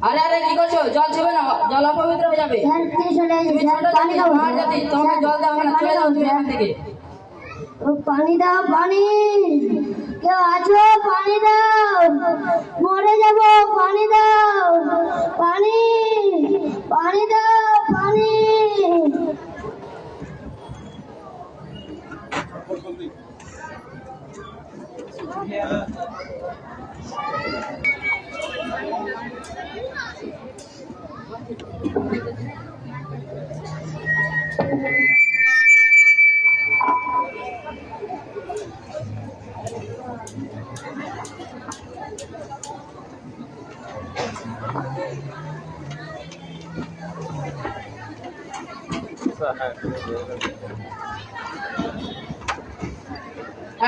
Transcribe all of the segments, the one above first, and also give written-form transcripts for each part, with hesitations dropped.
আরে আরে কি করছো? জল ছেবে না, জল অপবিত্র হয়ে যাবে। তোমাকে জল দেওয়া হবে না, চলে যাও তুমি এখান থেকে। পানি দাও, পানি। কেউ আছো? পানি দাও, মরে যাব। পানি দাও, পানি, পানি দাও, পানি।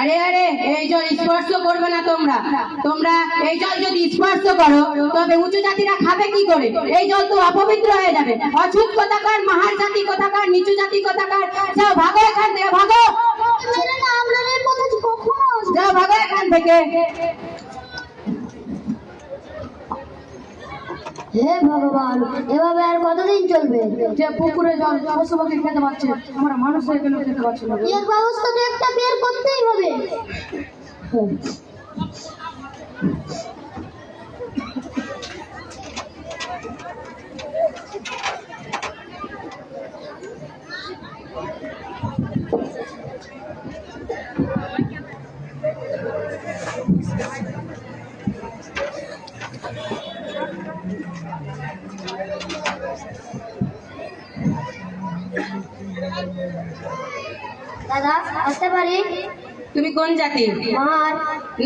আরে আরে এই জল স্পর্শ করবে না তোমরা। তোমরা এই জল যদি স্পর্শ করো তবে উঁচু জাতিরা খাবে কি করে? এই জল তো অপবিত্র হয়ে যাবে। অছুত কোথাকার, মাহার জাতি কোথাকার, নিচু জাতি কোথাকার, যাও ভাগো এখান থেকে, ভাগো। যাও ভাগো এখান থেকে। হে ভগবান, এভাবে আর কতদিন চলবে? যে পুকুরে জল পশু পাখি খেতে পারছে, আমরা মানুষ হয়ে গেলেও খেতে পারছি না। এর ব্যবস্থা তো একটা বের করতেই হবে। দাদা, আসতে পারি? তুমি কোন জাতি? মার।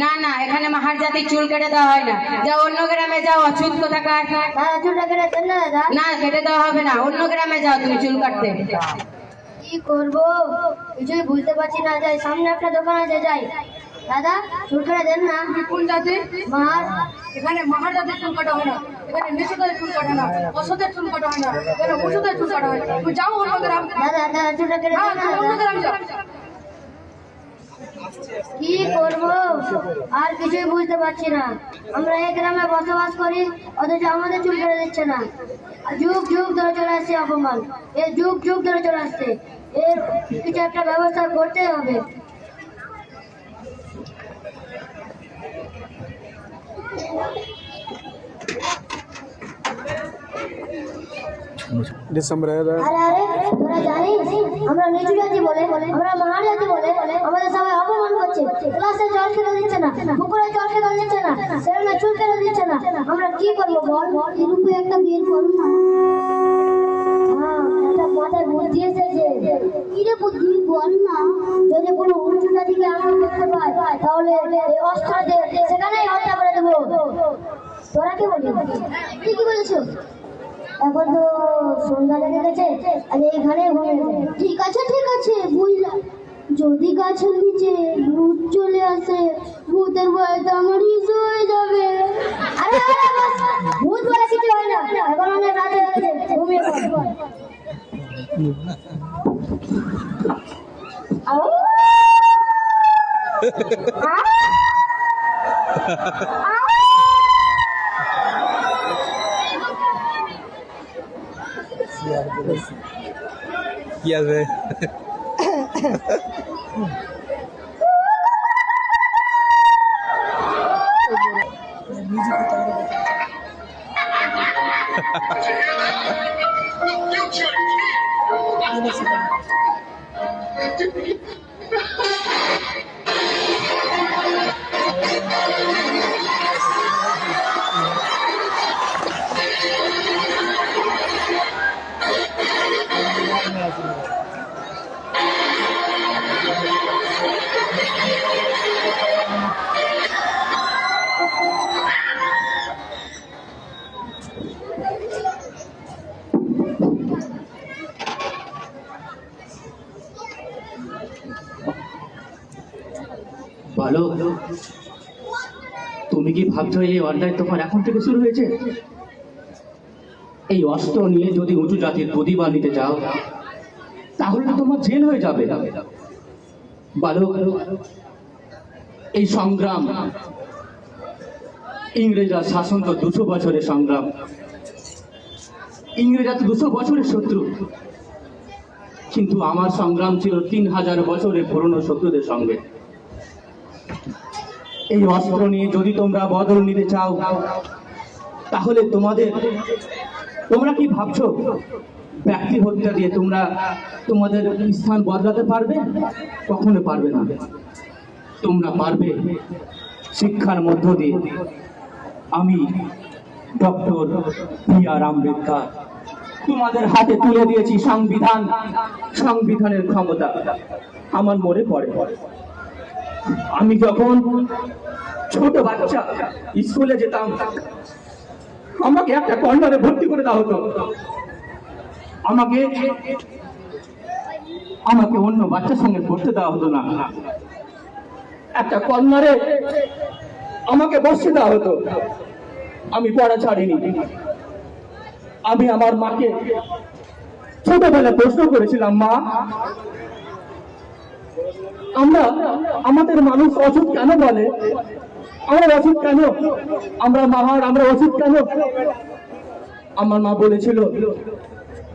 না না, এখানে মাহার জাতির চুল কেটে দেওয়া হয় না। যাও অন্য গ্রামে যাও, অছুত কোথাকার। দাদা, চুলটা কেটে দেন না দাদা। না, কেটে দেওয়া হবে না, অন্য গ্রামে যাও তুমি চুল কাটতে। কি করবো কিছুই বুঝতে পারছি না। যাই, সামনে একটা দোকান আছে, যাই। দাদা, চুল কেটে দেন না। কোন জাতি? মার। এখানে মাহার জাতির চুল কাটা হয় না, এখানে নিচুদের চুল কাটা না, অসুদের চুল কাটা হয় না, এখানে উঁচুদের চুল কাটা হয়। তুমি যাও অন্য গ্রাম। দাদা, দাদা, চুলটা কেটে দেন না অন্য দাদা। গ্রাম যাও। কি করবো আর কিছুই বুঝতে পারছি না। আমরা এই গ্রামে বসবাস করি, অথচ আমাদের চুল কেটে দিচ্ছে না। যুগ যুগ ধরে চলে আসছে অপমান, এর যুগ যুগ ধরে চলে আসছে। এর কিছু একটা ব্যবস্থা করতেই হবে। ডিসেম্বরে আরে আরে, তোরা জানিস আমরা নিচু জাতি বলে, আমরা মহান জাতি বলে আমাদের সবাই অপমান করছে। ক্লাসে জল খেতে দিচ্ছে না, পুকুরে জল খেতে দিচ্ছে না, সেখানে চুল খেতে দিচ্ছে না। আমরা কি করবো বল? এরকম একটা বিয়ের করুন না। একটা মাথায় বুদ্ধি এসেছে। কি রে বুদ্ধি বল না? যদি কোনো উঁচু জাতিকে আমরা করতে পাই, তাহলে এই অস্ত্রদের সেখানেই হত্যা করে দেবো। তোরা কি বলিস? ঠিকই বলেছো। এখন তো সন্ধ্যা লেগে গেছে, আর এইখানে ঠিক আছে, ঠিক আছে বুঝলাম। যদি গাছের নিচে ভূত চলে আসে, ভূতের ভয়তে আমার হিসু হয়ে যাবে। আরে আরে বাস, ভূত বলে কিছু হয় না। এখন অনেক রাত হয়ে গেছে, ঘুমিয়ে পড়। আউ! আউ! আউ! কি আছে? বলো, তুমি কি ভাবছো এই অন্যায় তোমার এখন থেকে শুরু হয়েছে? এই অস্ত্র নিয়ে যদি উঁচু জাতির প্রতিভা নিতে চাও তাহলে তো তোমার জেল হয়ে যাবে। বালক, এই সংগ্রাম ইংরেজরা শাসন তো 200 বছরের সংগ্রাম, ইংরেজরা তো 200 বছরের শত্রু, কিন্তু আমার সংগ্রাম ছিল 3000 বছরের পুরনো শত্রুদের সঙ্গে। এই অস্ত্র নিয়ে যদি তোমরা বদল নিতে চাও, তাহলে তোমরা কি ভাবছো ব্যক্তি হত্যা দিয়ে তোমরা তোমাদের স্থান বদলাতে পারবে? কখনো পারবে না। তোমরা পারবে শিক্ষার মধ্য দিয়ে। আমি ডক্টর বি.আর. আম্বেদকর তোমাদের হাতে তুলে দিয়েছি সংবিধানের ক্ষমতা। আমার মনে পড়ে আমি যখন ছোট বাচ্চা স্কুলে যেতাম, আমাকে একটা কর্নারে ভর্তি করে দেওয়া হতো। আমাকে অন্য বাচ্চার সঙ্গে পড়তে দেওয়া হতো না। একটা কর্নারে আমাকে বসতে দেওয়া হতো। আমি পড়া ছাড়িনি। আমি আমার মাকে ছোটবেলায় প্রশ্ন করেছিলাম, মা, আমাদের মানুষ অসুখ কেন বলে? আমরা অসুখ কেন? আমরা মাহার, আমরা অসুখ কেন? আমার মা বলেছিল,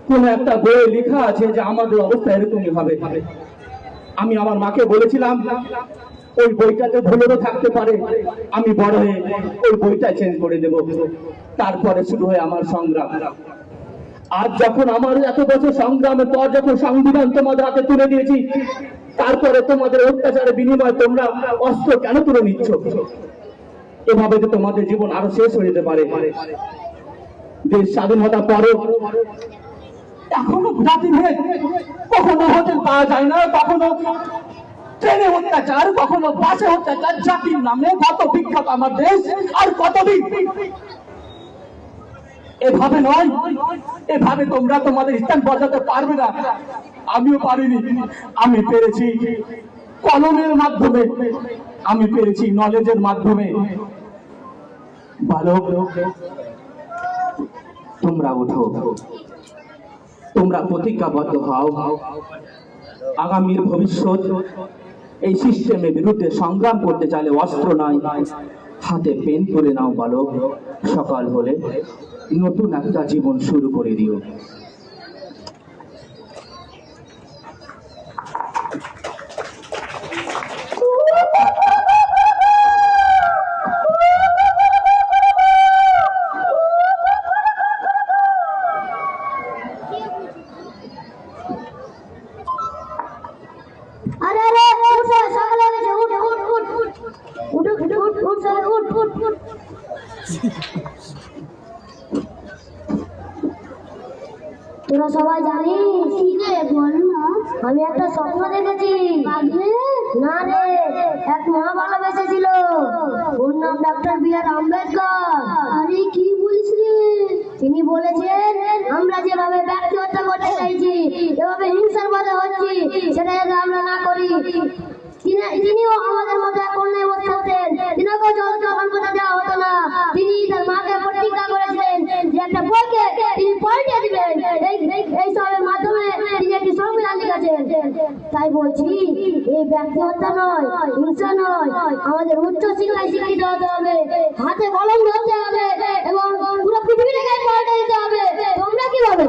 কোন একটা বইয়ে লেখা আছে যে আমাদের অবস্থা এরকমই হবে। আমি আমার মাকে বলেছিলাম, ওই বইটাতে ভুলেরও থাকতে পারে, আমি বড় হয়ে ওই বইটা চেঞ্জ করে দেব। তারপরে শুরু হয় আমার সংগ্রাম। আজ যখন আমার এত বছর সংগ্রামের পর যখন সংবিধান তোমাদের হাতে তুলে দিয়েছি, তারপরে তোমাদের অত্যাচারের বিনিময়ে তোমরা অস্ত্র কেন তুলে নিচ্ছ? এভাবে তো তোমাদের জীবন আরো শেষ হয়ে যেতে পারে। দেশ স্বাধীনতা পরে এখনো জাতিভেদ কখনো হতে পাওয়া যায় না, কখনো ট্রেনে অত্যাচার, কখনো বাসে অত্যাচার, জাতির নামে কত বিখ্যাত আমার দেশ আর কত দিন। এভাবে নয়, এভাবে তোমরা তোমাদের স্থান বজাতে পারবে না। আমিও পারিনি। আমি পেরেছি কলমের মাধ্যমে, আমি পেরেছি নলেজের মাধ্যমে। বালক, তোমরা ওঠো, তোমরা প্রতিজ্ঞাবদ্ধ হও। আগামীর ভবিষ্যৎ এই সিস্টেমের বিরুদ্ধে সংগ্রাম করতে চাইলে অস্ত্র নয়, হাতে পেন তুলে নাও বালক। সকাল হলে নতুন একটা জীবন শুরু করে দিও। আরে আরে উঠ, সকাল হয়ে গেছে, উঠ উঠ উঠ উঠ উঠ উঠ উঠ উঠ সবাই উঠ উঠ উঠ। তোরা সবাই জানিস কি রে? বল না। আমি একটা স্বপ্ন দেখেছি। না রে, এক মা ভালোবেসেছিল, ওর নাম ডক্টর বি.আর. আম্বেদকর। আরে কি বলিস রে? তিনি বলেছেন, আমরা যেভাবে ব্যক্তি হত্যা করতে চাইছি, এভাবে হিংসার পথে হচ্ছি, সেটা যাতে আমরা না করি। তিনিও আমাদের মতো এক অন্যায় বসতেন, তিনাকেও জল কথা দেওয়া হতো না। তিনি তার মাকে প্রতিজ্ঞা করেছিলেন যে একটা বইকে তিনি পাল্টে দিবেন। এই সবের মাধ্যমে তিনি একটি সংবিধান লিখেছেন। তাই বলছি, এই ব্যক্তি হত্যা নয়, হিংসা নয়, আমাদের উচ্চ শিক্ষায় শিক্ষিত হতে হবে, হাতে কলম ধরতে হবে এবং পুরো পৃথিবীটাকে পাল্টে দিতে হবে। তোমরা কি ভাবে?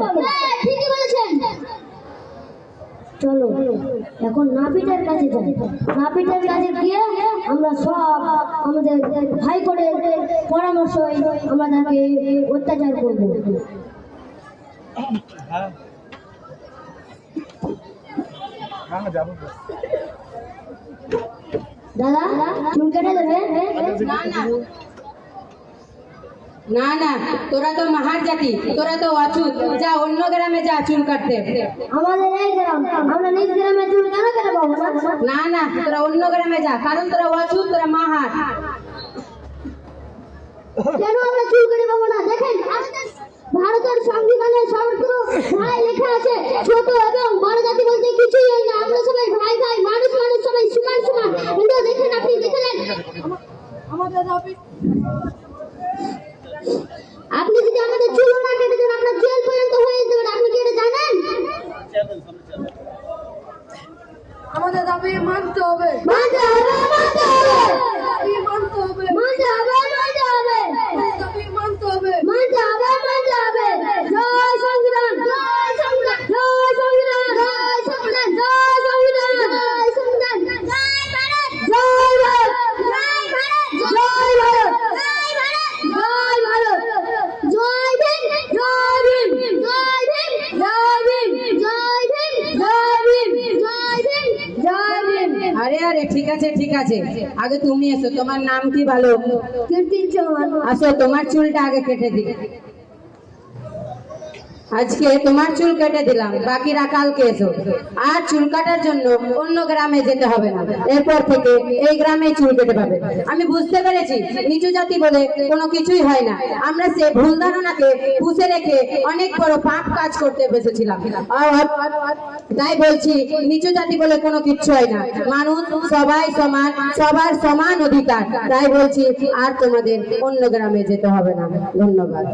ঠিকই বলেছেন। চলো এখন নাপিতের কাছে যাই। নাপিতের কাছে গিয়ে আমরা সব আমাদের হাইকোর্টের পরামর্শ আমরা তাকে অত্যাচার করবো। দাদা, চুল কেটে দেবে? না না, তোরা তো মাহার জাতি, তোরা তো অছুত। যা অন্য গ্রামে যা চুল কাটতে। আমাদের এই গ্রাম, আমরা নিজ গ্রামে চুল কেন কেটে পাবো না? না না, তোরা অন্য গ্রামে যা, কারণ তোরা অছুত, তোরা মাহার। কেন আমরা চুল কেটে পাবো না? দেখেন, আমাদের ভারতের সংবিধানের সর্বত্র ধারায় লেখা আছে, ছোট এবং বড় জাতি বলতে কিছুই হয় না, আমরা সবাই ভাই ভাই, মানুষ মানুষ, সবাই সমান সমান। কিন্তু দেখেন, আপনি দেখলেন আপনি যদি আমাদের চুল না কেটে দেন, আপনার জেল পর্যন্ত হয়ে যেতে পারে। আপনি কি এটা জানেন? আমাদের দাবি মানতে হবে, মানতে হবে, মানতে হবে, দাবি মানতে হবে। মানতে হবে, মানতে হবে। ঠিক আছে ঠিক আছে, আগে তুমি এসো, তোমার নাম কি বলো? কীর্তি চৌহান। আসো, তোমার চুলটা আগে কেটে দিই। আজকে তোমার চুল কেটে দিলাম, বাকিরা কালকে এসো। আর চুল কাটার জন্য অন্য গ্রামে যেতে হবে না, এরপর থেকে এই গ্রামে চুল কেটে পাবে। আমি বুঝতে পেরেছি নিচু জাতি বলে কোনো কিছুই হয় না। আমরা সে ভুল ধারণাকে পুষে রেখে অনেক বড় পাপ কাজ করতে বসেছিলাম। তাই বলছি নিচু জাতি বলে কোনো কিচ্ছু হয় না, মানুষ সবাই সমান, সবার সমান অধিকার। তাই বলছি আর তোমাদের অন্য গ্রামে যেতে হবে না। ধন্যবাদ।